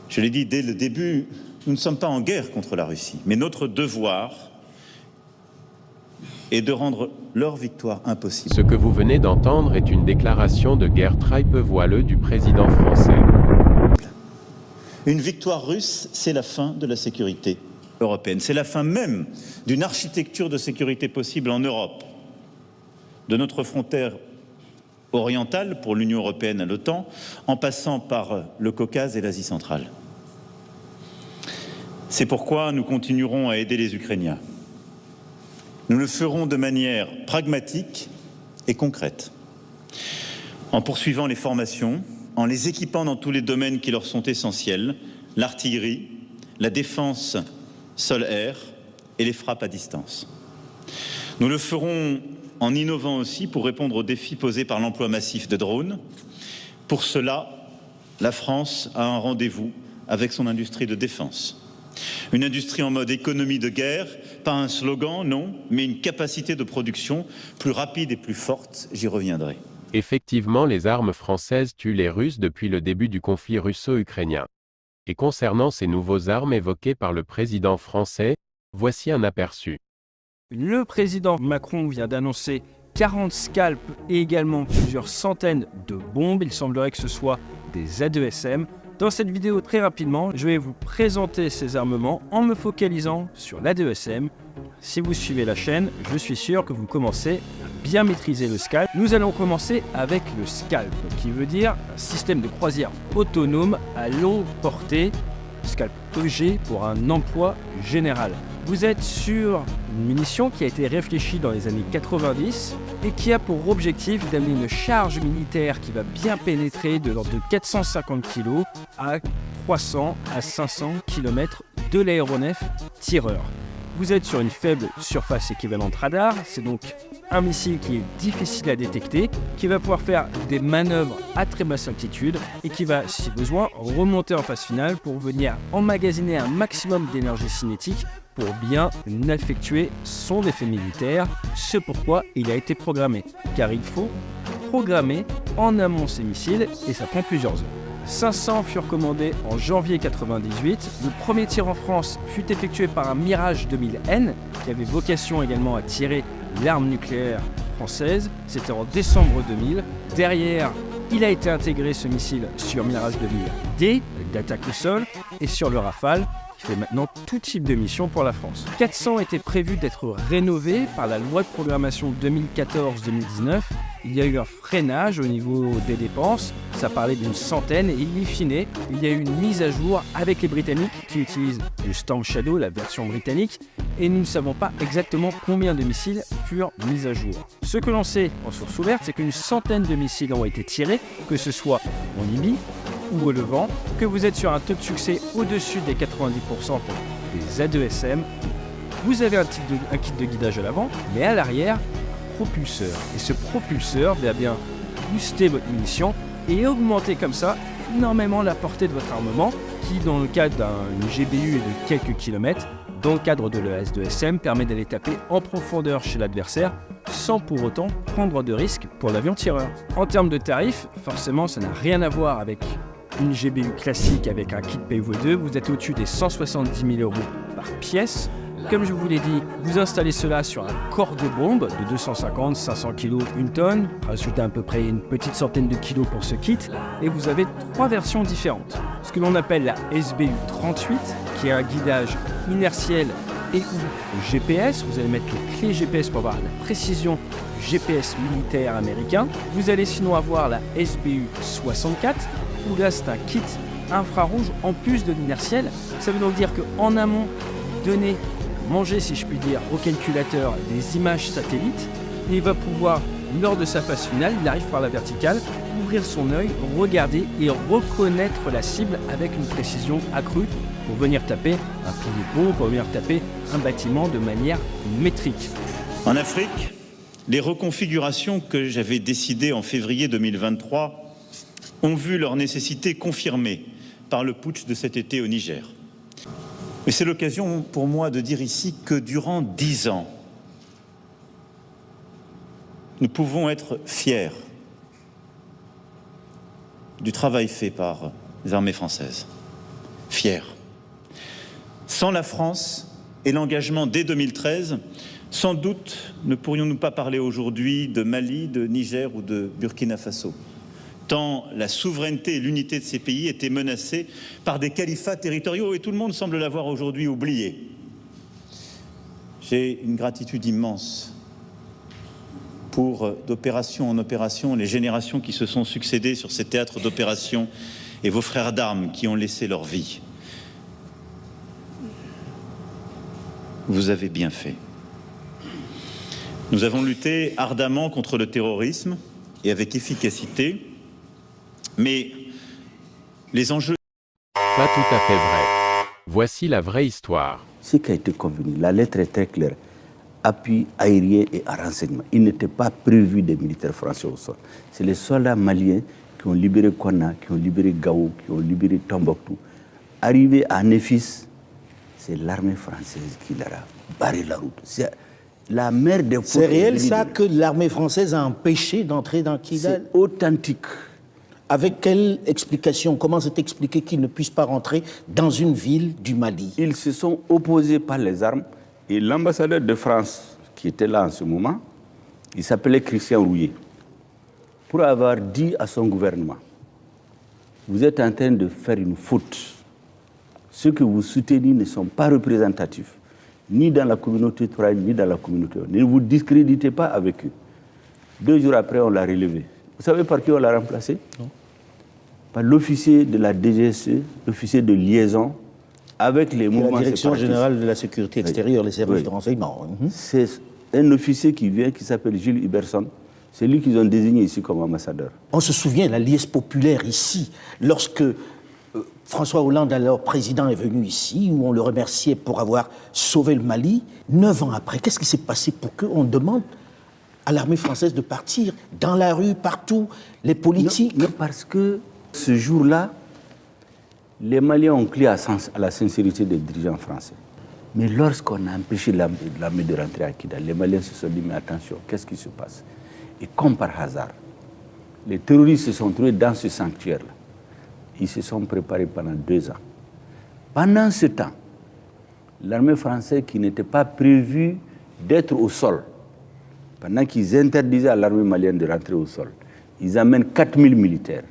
Je l'ai dit dès le début, nous ne sommes pas en guerre contre la Russie, mais notre devoir est de rendre leur victoire impossible. Ce que vous venez d'entendre est une déclaration de guerre très peu voileux du président français. Une victoire russe, c'est la fin de la sécurité européenne. C'est la fin même d'une architecture de sécurité possible en Europe, de notre frontière orientale pour l'Union européenne à l'OTAN, en passant par le Caucase et l'Asie centrale. C'est pourquoi nous continuerons à aider les Ukrainiens. Nous le ferons de manière pragmatique et concrète, en poursuivant les formations, en les équipant dans tous les domaines qui leur sont essentiels, l'artillerie, la défense sol-air et les frappes à distance. Nous le ferons en innovant aussi pour répondre aux défis posés par l'emploi massif de drones. Pour cela, la France a un rendez-vous avec son industrie de défense. Une industrie en mode économie de guerre, pas un slogan, non, mais une capacité de production plus rapide et plus forte, j'y reviendrai. Effectivement, les armes françaises tuent les Russes depuis le début du conflit russo-ukrainien. Et concernant ces nouveaux armes évoquées par le président français, voici un aperçu. Le président Macron vient d'annoncer 40 scalps et également plusieurs centaines de bombes. Il semblerait que ce soit des A2SM. Dans cette vidéo, très rapidement, je vais vous présenter ces armements en me focalisant sur l'A2SM. Si vous suivez la chaîne, je suis sûr que vous commencez à bien maîtriser le scalp. Nous allons commencer avec le scalp, qui veut dire un système de croisière autonome à longue portée, scalp EG pour un emploi général. Vous êtes sur une munition qui a été réfléchie dans les années 90 et qui a pour objectif d'amener une charge militaire qui va bien pénétrer de l'ordre de 450 kg à 300 à 500 km de l'aéronef tireur. Vous êtes sur une faible surface équivalente radar, c'est donc un missile qui est difficile à détecter, qui va pouvoir faire des manœuvres à très basse altitude et qui va, si besoin, remonter en phase finale pour venir emmagasiner un maximum d'énergie cinétique pour bien effectuer son effet militaire, ce pourquoi il a été programmé. Car il faut programmer en amont ces missiles et ça prend plusieurs heures. 500 furent commandés en janvier 98. Le premier tir en France fut effectué par un Mirage 2000N qui avait vocation également à tirer l'arme nucléaire française. C'était en décembre 2000. Derrière, il a été intégré ce missile sur Mirage 2000D, d'attaque au sol, et sur le Rafale, qui fait maintenant tout type de mission pour la France. 400 étaient prévus d'être rénovés par la loi de programmation 2014-2019. Il y a eu un freinage au niveau des dépenses, ça parlait d'une centaine et in fine, il y a eu une mise à jour avec les Britanniques qui utilisent le Storm Shadow, la version britannique, et nous ne savons pas exactement combien de missiles furent mis à jour. Ce que l'on sait en source ouverte, c'est qu'une centaine de missiles ont été tirés, que ce soit en Libye ou au Levant, que vous êtes sur un taux de succès au-dessus des 90% pour des A2SM. Vous avez un kit de guidage à l'avant, mais à l'arrière, propulseur. Et ce propulseur va bien booster votre munition et augmenter comme ça énormément la portée de votre armement qui, dans le cadre d'une GBU et de quelques kilomètres, dans le cadre de l'A2SM, permet d'aller taper en profondeur chez l'adversaire sans pour autant prendre de risques pour l'avion tireur. En termes de tarifs, forcément ça n'a rien à voir avec une GBU classique avec un kit PV2, vous êtes au-dessus des 170 000 € par pièce. Comme je vous l'ai dit, vous installez cela sur un corps de bombe de 250, 500 kg, 1 tonne, rajoutez à peu près une petite centaine de kilos pour ce kit, et vous avez 3 versions différentes. Ce que l'on appelle la SBU 38, qui est un guidage inertiel et ou GPS, vous allez mettre les clés GPS pour avoir la précision GPS militaire américain. Vous allez sinon avoir la SBU 64, où là c'est un kit infrarouge en plus de l'inertiel. Ça veut donc dire qu'en amont, donner manger, si je puis dire, au calculateur des images satellites et il va pouvoir, lors de sa phase finale, il arrive par la verticale, ouvrir son œil, regarder et reconnaître la cible avec une précision accrue pour venir taper un pilier de bombe, pour venir taper un bâtiment de manière métrique. En Afrique, les reconfigurations que j'avais décidées en février 2023 ont vu leur nécessité confirmée par le putsch de cet été au Niger. Mais c'est l'occasion pour moi de dire ici que durant 10 ans, nous pouvons être fiers du travail fait par les armées françaises. fiers. Sans la France et l'engagement dès 2013, sans doute ne pourrions-nous pas parler aujourd'hui de Mali, de Niger ou de Burkina Faso, tant la souveraineté et l'unité de ces pays étaient menacées par des califats territoriaux et tout le monde semble l'avoir aujourd'hui oublié. J'ai une gratitude immense pour, d'opération en opération, les générations qui se sont succédées sur ces théâtres d'opération et vos frères d'armes qui ont laissé leur vie. Vous avez bien fait. Nous avons lutté ardemment contre le terrorisme et avec efficacité, mais les enjeux... Pas tout à fait vrai. Voici la vraie histoire. Ce qui a été convenu, la lettre est très claire. Appui aérien et à renseignement. Il n'était pas prévu des militaires français au sol. C'est les soldats maliens qui ont libéré Konna, qui ont libéré Gao, qui ont libéré Tombouctou. Arrivé à Néfis, c'est l'armée française qui leur a barré la route. C'est la mer des... C'est réel ça que l'armée française a empêché d'entrer dans Kidal? C'est authentique. Avec quelle explication? Comment c'est expliqué qu'ils ne puissent pas rentrer dans une ville du Mali? Ils se sont opposés par les armes et l'ambassadeur de France, qui était là en ce moment, il s'appelait Christian Rouillet, pour avoir dit à son gouvernement, vous êtes en train de faire une faute. Ceux que vous soutenez ne sont pas représentatifs, ni dans la communauté Touareg, ni dans la communauté. Ne vous discréditez pas avec eux. 2 jours après, on l'a relevé. Vous savez par qui on l'a remplacé? Non. Par l'officier de la DGSE, l'officier de liaison avec les mouvements séparatistes. La Direction générale de la sécurité extérieure, les services de renseignement. C'est un officier qui vient, qui s'appelle Gilles Huberson. C'est lui qu'ils ont désigné ici comme ambassadeur. On se souvient, la liesse populaire ici, lorsque François Hollande, alors président, est venu ici, où on le remerciait pour avoir sauvé le Mali. 9 ans après, qu'est-ce qui s'est passé pour qu'on demande à l'armée française de partir, dans la rue, partout, les politiques? Non, parce que ce jour-là, les Maliens ont crié à la sincérité des dirigeants français. Mais lorsqu'on a empêché l'armée de rentrer à Kidal, les Maliens se sont dit, mais attention, qu'est-ce qui se passe? Et comme par hasard, les terroristes se sont trouvés dans ce sanctuaire-là. Ils se sont préparés pendant 2 ans. Pendant ce temps, l'armée française, qui n'était pas prévue d'être au sol, pendant qu'ils interdisaient à l'armée malienne de rentrer au sol, ils amènent 4000 militaires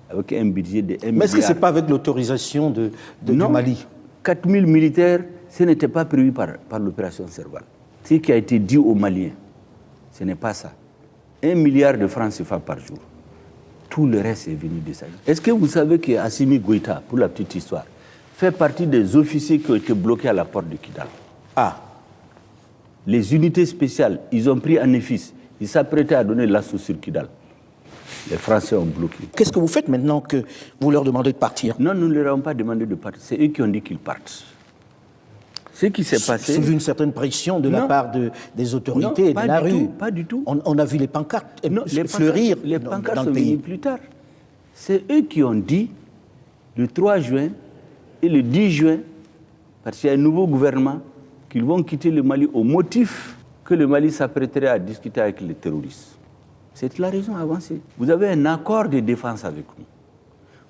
avec un budget de 1 milliard. Mais est-ce que ce n'est pas avec l'autorisation du Mali? 4000 militaires, ce n'était pas prévu par l'opération Serval. Ce qui a été dit aux Maliens, ce n'est pas ça. 1 milliard de francs CFA par jour. Tout le reste est venu de ça. Est-ce que vous savez qu'Assimi Goïta, pour la petite histoire, fait partie des officiers qui ont été bloqués à la porte de Kidal? Ah. Les unités spéciales, ils ont pris un Néfis. Ils s'apprêtaient à donner l'assaut sur Kidal. Les Français ont bloqué. Qu'est-ce que vous faites maintenant que vous leur demandez de partir? Non, nous ne leur avons pas demandé de partir. C'est eux qui ont dit qu'ils partent. Ce qui s'est passé... Sous une certaine pression de la part des autorités et de la rue. Pas du tout. On a vu les pancartes fleurir. Les pancartes sont venues plus tard. C'est eux qui ont dit, le 3 juin et le 10 juin, parce qu'il y a un nouveau gouvernement, qu'ils vont quitter le Mali au motif que le Mali s'apprêterait à discuter avec les terroristes. C'est la raison avancée. Vous avez un accord de défense avec nous.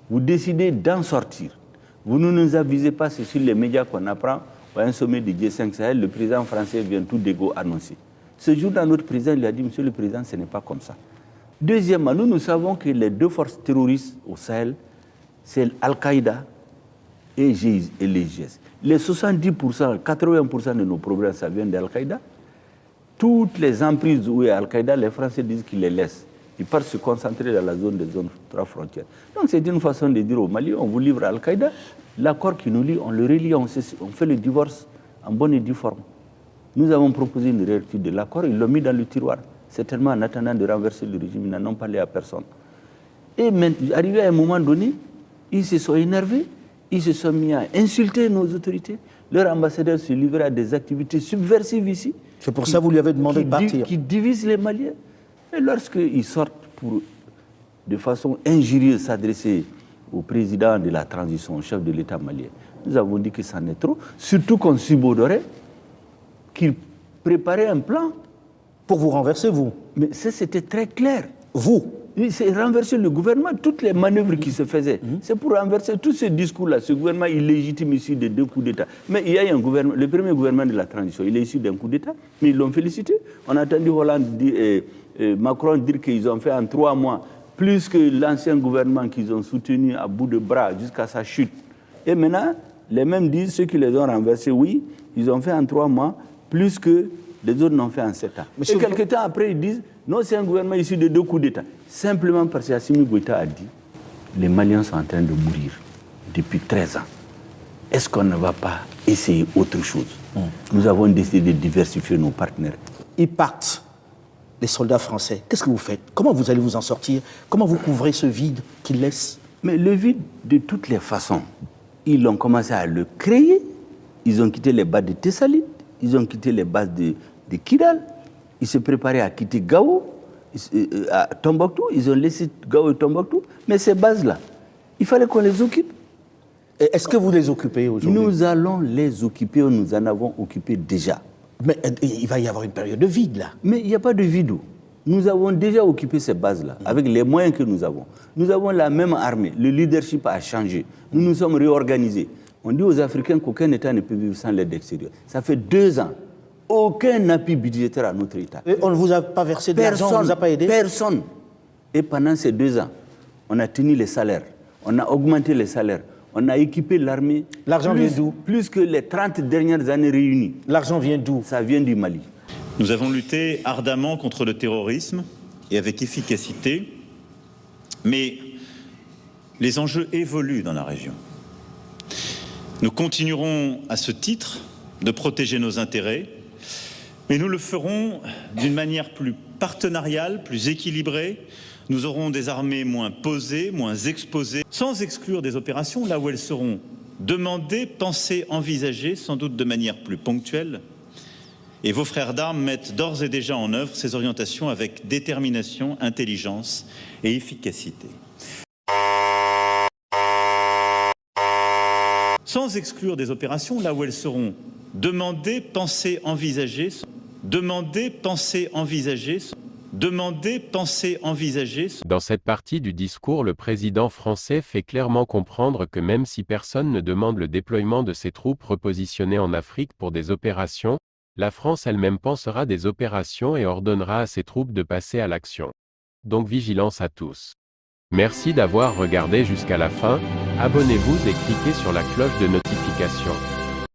Vous décidez d'en sortir. Vous ne nous avisez pas, c'est sur les médias qu'on apprend. À un sommet du G5 Sahel, le président français vient tout d'égo annoncer. Ce jour-là, notre président lui a dit, Monsieur le Président, ce n'est pas comme ça. Deuxièmement, nous savons que les 2 forces terroristes au Sahel, c'est Al-Qaïda et les GIS. Les 70%, 80% de nos problèmes, ça vient d'Al-Qaïda. Toutes les emprises où est Al-Qaïda, les Français disent qu'ils les laissent. Ils partent se concentrer dans la zone des zones 3 frontières. Donc c'est une façon de dire au Mali, on vous livre à Al-Qaïda. L'accord qui nous lie, on le relie, on fait le divorce en bonne et due forme. Nous avons proposé une réécriture de l'accord, ils l'ont mis dans le tiroir. Certainement en attendant de renverser le régime, ils n'en ont parlé à personne. Et maintenant, arrivé à un moment donné, ils se sont énervés, ils se sont mis à insulter nos autorités. Leur ambassadeur se livrait à des activités subversives ici. C'est pour ça que vous lui avez demandé de partir. Qui divisent les Maliens. Et lorsqu'ils sortent pour, de façon injurieuse, s'adresser au président de la transition, au chef de l'État malien, nous avons dit que c'en est trop, surtout qu'on subodorait qu'il préparait un plan. Pour vous renverser, vous? Mais ça, c'était très clair. Vous? c'est renverser le gouvernement, toutes les manœuvres qui se faisaient. C'est pour renverser tous ces discours-là, ce gouvernement illégitime issu de 2 coups d'État. Mais il y a un gouvernement, le premier gouvernement de la transition, il est issu d'un coup d'État, mais ils l'ont félicité. On a entendu Hollande Macron dire qu'ils ont fait en 3 mois plus que l'ancien gouvernement qu'ils ont soutenu à bout de bras jusqu'à sa chute. Et maintenant, les mêmes disent, ceux qui les ont renversés, oui, ils ont fait en 3 mois plus que les autres n'ont fait en 7 ans. Et quelques temps après, ils disent, non, c'est un gouvernement issu de 2 coups d'État. Simplement parce qu'Assimi Goïta a dit, les Maliens sont en train de mourir depuis 13 ans. Est-ce qu'on ne va pas essayer autre chose? Nous avons décidé de diversifier nos partenaires. Ils partent, les soldats français. Qu'est-ce que vous faites? Comment vous allez vous en sortir? Comment vous couvrez ce vide qu'ils laissent? Mais le vide, de toutes les façons, ils ont commencé à le créer. Ils ont quitté les bases de Tessalit, ils ont quitté les bases de Kidal, ils se préparaient à quitter Gao, à Tombouctou, ils ont laissé Gao et Tombouctou. Mais ces bases-là, il fallait qu'on les occupe. Est-ce que vous les occupez aujourd'hui? Nous allons les occuper, nous en avons occupé déjà. Mais il va y avoir une période de vide, là. Mais il n'y a pas de vide. Nous avons déjà occupé ces bases-là, avec les moyens que nous avons. Nous avons la même armée, le leadership a changé, nous nous sommes réorganisés. On dit aux Africains qu'aucun État ne peut vivre sans l'aide extérieure. Ça fait 2 ans. Aucun appui budgétaire à notre État. Et on ne vous a pas versé de l'argent, on ne vous a pas aidé? Personne. Et pendant ces 2 ans, on a tenu les salaires, on a augmenté les salaires, on a équipé l'armée. L'argent vient d'où? Plus que les 30 dernières années réunies. L'argent vient d'où? Ça vient du Mali. Nous avons lutté ardemment contre le terrorisme et avec efficacité, mais les enjeux évoluent dans la région. Nous continuerons à ce titre de protéger nos intérêts, mais nous le ferons d'une manière plus partenariale, plus équilibrée. Nous aurons des armées moins posées, moins exposées, sans exclure des opérations là où elles seront demandées, pensées, envisagées, sans doute de manière plus ponctuelle. Et vos frères d'armes mettent d'ores et déjà en œuvre ces orientations avec détermination, intelligence et efficacité. Sans exclure des opérations là où elles seront demandées, pensées, envisagées, Dans cette partie du discours, le président français fait clairement comprendre que même si personne ne demande le déploiement de ses troupes repositionnées en Afrique pour des opérations, la France elle-même pensera des opérations et ordonnera à ses troupes de passer à l'action. Donc vigilance à tous. Merci d'avoir regardé jusqu'à la fin, abonnez-vous et cliquez sur la cloche de notification.